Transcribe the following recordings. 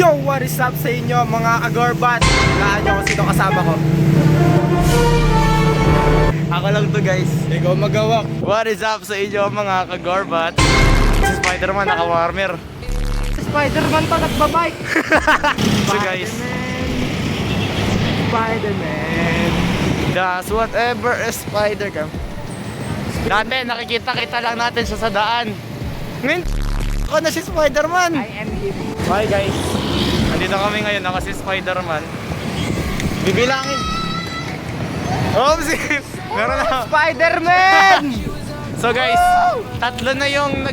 Yo, what is up sa inyo mga agorbat? Laan nyo kung sino kasama ko. Ako lang to guys. Ikaw magawak. What is up sa inyo mga kagorbat? Si Spider-Man naka-warmer. Si Spider-Man pa nagbabike. So guys, Spider-Man does whatever a spider can. Dati nakikita lang natin siya sa daan. Ngayon ako na si Spider-Man. I am him. Bye guys. Nandito kami ngayon, ako si Spider-Man. Bibilangin. Oopsie! Meron na. Spider-Man! So guys, tatlo na yung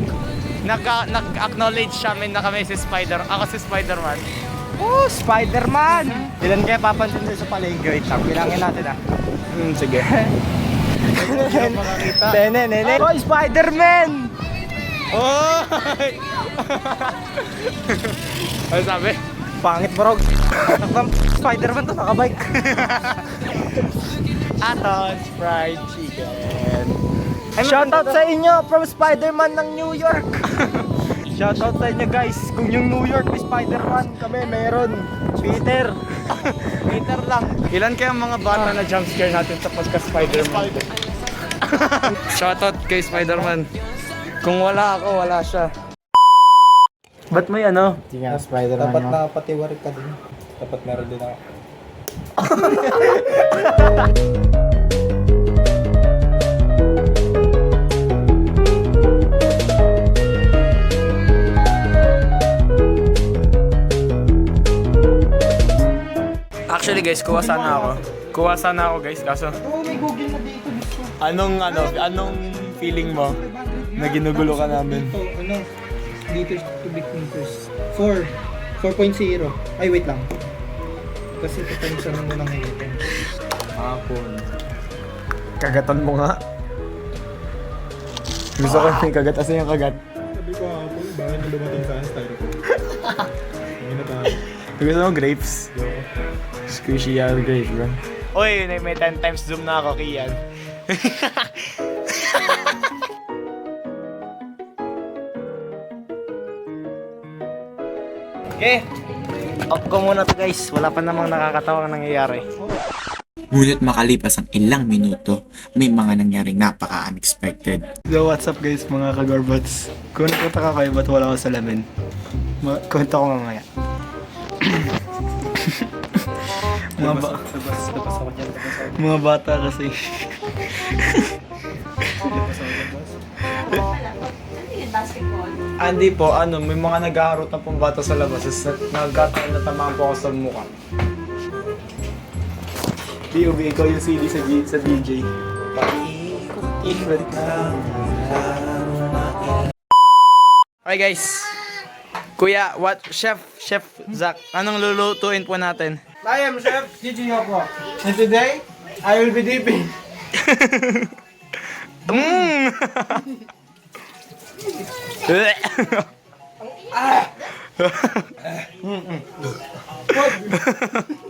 nag-acknowledge namin na kami si Ako si Spider-Man. Oh, Spider-Man! Ilan kaya papansin din sa palengke? Wait lang, bilangin natin ah. Sige. Nene. Oh, Spider-Man! Oh! Ano sabi? Pangit bro. Spider-Man to, nakabike. Aton's Fried Chicken. Shoutout sa inyo from Spider-Man ng New York. Shoutout sa inyo guys. Kung yung New York ni Spider-Man, kami meron. Peter. Peter lang. Ilan kaya mga bata na jumpscare natin sa pagka-Spider-Man? Shoutout kay Spider-Man. Kung wala ako, wala siya. Ba't may ano? Hindi nga, Spider-Man Dapat yun. nakapatiwarik ka din. Dapat meron din ako. Actually guys, kuha sana ako guys, kaso Oo, may Google na dito. anong feeling mo na ginugulo ka namin? Dito, liters to big meters. 4.0. Ay, wait lang. Kasi papansa na mo lang ngayon. Hapon. Kagatan mo nga. Gusto ko yung kagat, asa yung kagat? Sabi ko hapon, bakit na dumating sa style ko? Hindi na tayo. Gusto mo grapes? Squishy yellow grapes, bro. Uy, may 10 times zoom na ako, Kian. Okay. Off ko muna to guys. Wala pa namang nakakatawang nangyayari. Ngunit makalipas ang ilang minuto, may mga nangyaring napaka-unexpected. So what's up guys mga kagorbots? Kung napunta ka kayo ba't wala ako sa lamin? Kwento ko mamaya. Mga bata kasi. Hindi po, may mga naghaharot na pong bata sa labas. Nagkataon na tamaan po ako sa mukha. B.O.B. ikaw yung CD sa DJ. Okay guys. Kuya, Chef Zach, anong lulutuin po natin? I am Chef Gigi Yoko. And today, I will be dipping.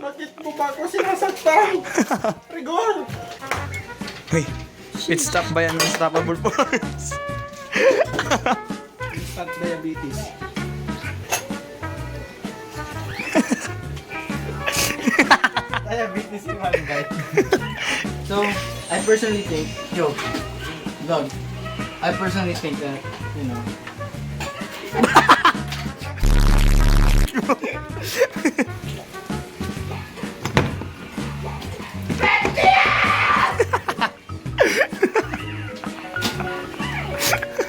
Bakit mo ba ako sinasaktan? Rigor! Hey, it's stopped by an unstoppable force. Instant diabetes. Diabetes in one bite. So, I personally think, Vlog, I personally think that,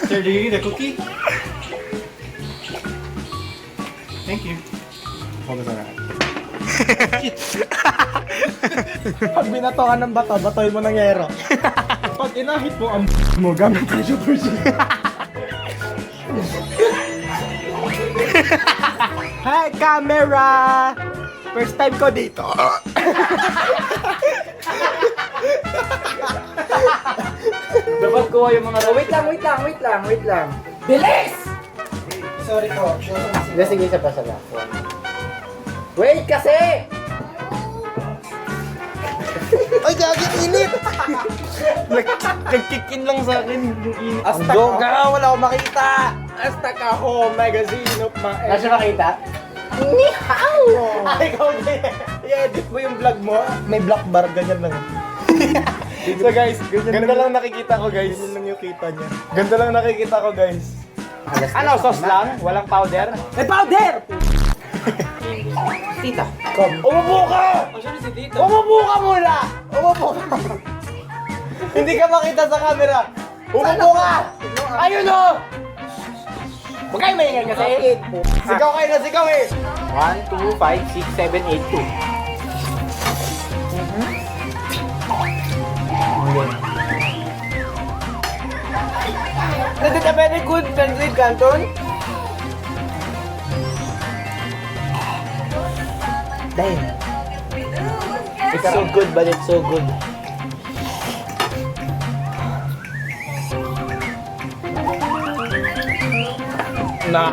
Sir, do you need a cookie? Thank you. Focus on that. Pag binato ka ng bato, batoy mo ng yero. Pag inahit mo ang Mo gamit pressure person. Hi camera! First time ko dito. Dapat kuha yung mga wait lang. Bilis! Sorry po. Sige, isa pa. Wait kasi! Ay, gagit init! Nag-kick-in lang sa akin yung init. Ang Doga, wala akong makita! Hasta ka home magazine of my... Nasa makita? Ay, ikaw din. I-edit mo yung vlog mo. May black bar, ganyan lang. So guys, ganda lang nakikita ko guys. Ganyan lang yung kita niya. Ganda lang nakikita ko guys. Ano, sauce lang? Walang powder? May powder! Tita. Come. Umupo ka! Umupo ka muna! Umupo ka! Hindi ka makita sa camera. Umupo ka! Ayun o! Huwag kayo maingay kasi. Sigaw kayo na sigaw eh. 1, 2, 5, 6, 7, 8, 2. This is a very good transit, Canton. Damn. It's so good, but it's so good. Na.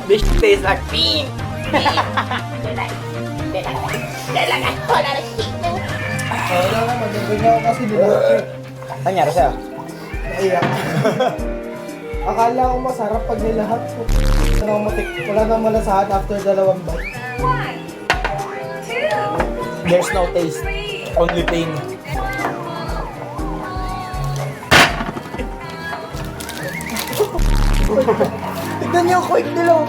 This tastes like pee. Wala naman, nagawin ako kasi nila. Ano nangyari sa'yo? Naiyak. Akala ko masarap pag nilahat ko. Wala nang malasahan after 2 bite. There's no taste, only pain. Tignan niyo yung quick nila.